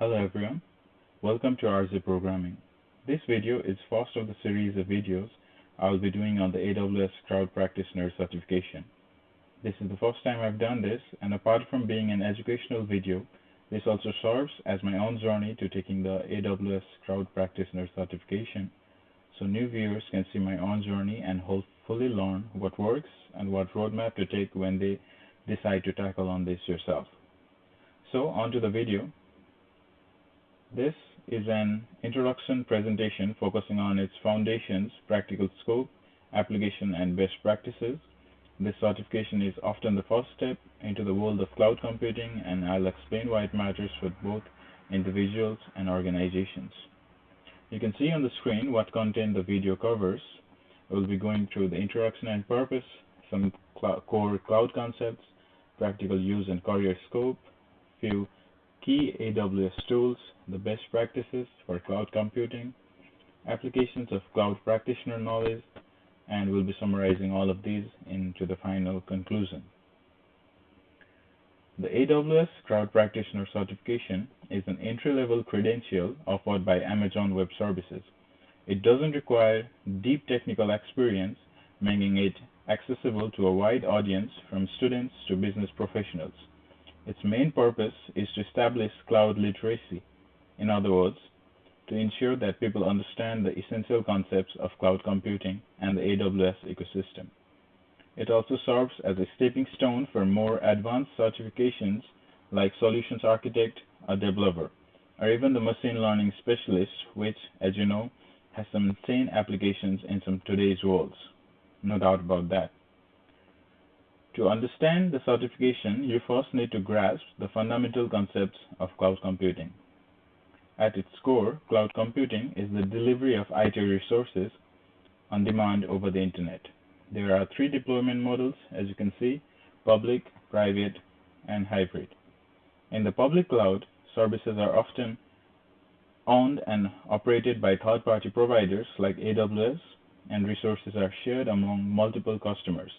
Hello everyone, welcome to RZ Programming. This video is first of the series of videos I will be doing on the AWS Cloud Practitioner certification. This is the first time I've done this, and apart from being an educational video, this also serves as my own journey to taking the AWS Cloud Practitioner certification, so new viewers can see my own journey and hopefully learn what works and what roadmap to take when they decide to tackle on this yourself. So on to the video. This is an introduction presentation focusing on its foundations, practical scope, application, and best practices. This certification is often the first step into the world of cloud computing, and I'll explain why it matters for both individuals and organizations. You can see on the screen what content the video covers. We'll be going through the introduction and purpose, some core cloud concepts, practical use and career scope, few key AWS tools, the best practices for cloud computing, applications of cloud practitioner knowledge, and we'll be summarizing all of these into the final conclusion. The AWS Cloud Practitioner certification is an entry-level credential offered by Amazon Web Services. It doesn't require deep technical experience, making it accessible to a wide audience from students to business professionals. Its main purpose is to establish cloud literacy. In other words, to ensure that people understand the essential concepts of cloud computing and the AWS ecosystem. It also serves as a stepping stone for more advanced certifications like Solutions Architect or Developer, or even the Machine Learning Specialist, which, as you know, has some insane applications in some today's worlds. No doubt about that. To understand the certification, you first need to grasp the fundamental concepts of cloud computing. At its core, cloud computing is the delivery of IT resources on demand over the internet. There are three deployment models, as you can see: public, private, and hybrid. In the public cloud, services are often owned and operated by third-party providers like AWS, and resources are shared among multiple customers,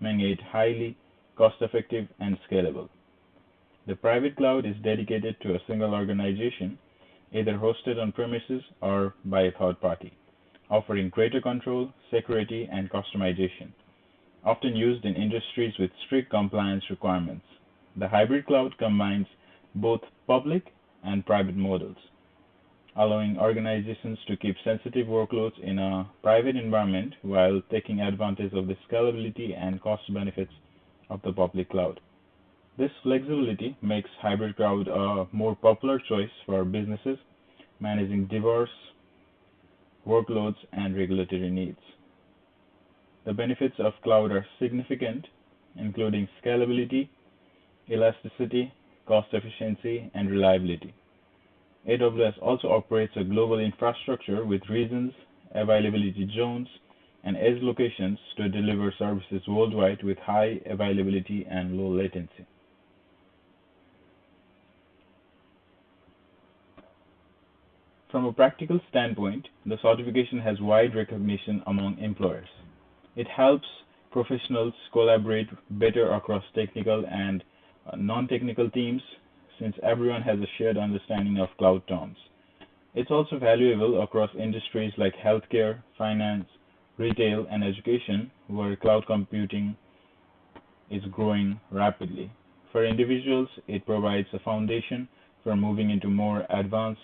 making it highly cost-effective and scalable. The private cloud is dedicated to a single organization, either hosted on premises or by a third party, offering greater control, security, and customization, often used in industries with strict compliance requirements. The hybrid cloud combines both public and private models, allowing organizations to keep sensitive workloads in a private environment while taking advantage of the scalability and cost benefits of the public cloud. This flexibility makes hybrid cloud a more popular choice for businesses managing diverse workloads and regulatory needs. The benefits of cloud are significant, including scalability, elasticity, cost efficiency, and reliability. AWS also operates a global infrastructure with regions, availability zones, and edge locations to deliver services worldwide with high availability and low latency. From a practical standpoint, the certification has wide recognition among employers. It helps professionals collaborate better across technical and non-technical teams, since everyone has a shared understanding of cloud terms. It's also valuable across industries like healthcare, finance, retail, and education, where cloud computing is growing rapidly. For individuals, it provides a foundation for moving into more advanced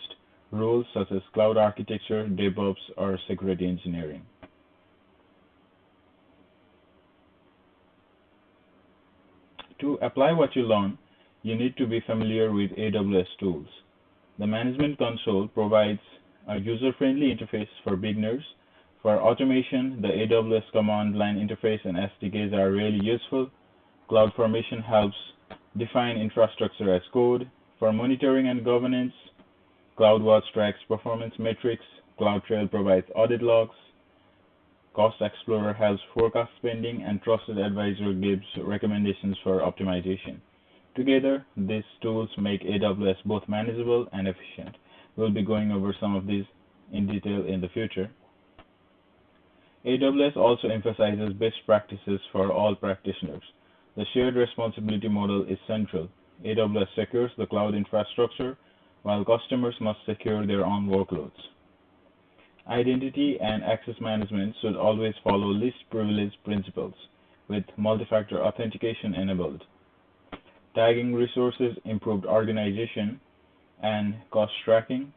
roles such as cloud architecture, DevOps, or security engineering. To apply what you learn, you need to be familiar with AWS Tools. The Management Console provides a user-friendly interface for beginners. For automation, the AWS command line interface and SDKs are really useful. CloudFormation helps define infrastructure as code. For monitoring and governance, CloudWatch tracks performance metrics. CloudTrail provides audit logs. Cost Explorer helps forecast spending, and Trusted Advisor gives recommendations for optimization. Together, these tools make AWS both manageable and efficient. We'll be going over some of these in detail in the future. AWS also emphasizes best practices for all practitioners. The shared responsibility model is central. AWS secures the cloud infrastructure while customers must secure their own workloads. Identity and access management should always follow least privilege principles, with multi-factor authentication enabled. Tagging resources, improved organization, and cost tracking.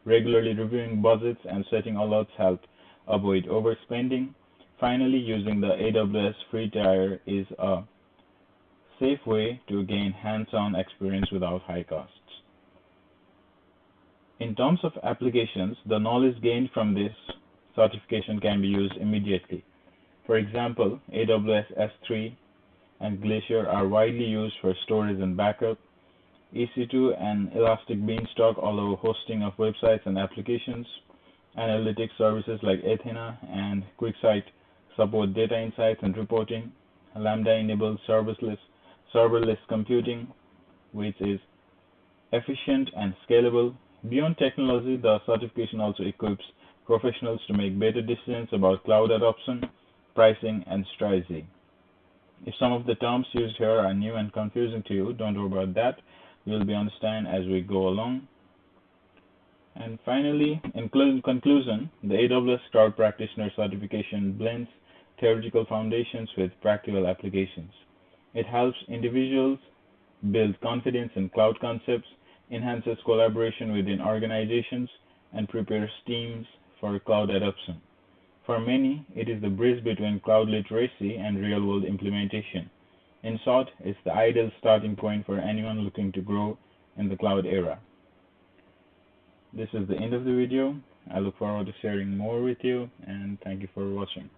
Regularly reviewing budgets and setting alerts help avoid overspending. Finally, using the AWS free tier is a safe way to gain hands-on experience without high costs. In terms of applications, the knowledge gained from this certification can be used immediately. For example, AWS S3 and Glacier are widely used for storage and backup. EC2 and Elastic Beanstalk allow hosting of websites and applications. Analytics services like Athena and QuickSight support data insights and reporting. Lambda enables serverless computing, which is efficient and scalable. Beyond technology, the certification also equips professionals to make better decisions about cloud adoption, pricing, and strategy. If some of the terms used here are new and confusing to you, don't worry about that. You'll be understand as we go along. And finally, in conclusion, the AWS Cloud Practitioner certification blends theoretical foundations with practical applications. It helps individuals build confidence in cloud concepts, enhances collaboration within organizations, and prepares teams for cloud adoption. For many, it is the bridge between cloud literacy and real-world implementation. In short, it's the ideal starting point for anyone looking to grow in the cloud era. This is the end of the video. I look forward to sharing more with you, and thank you for watching.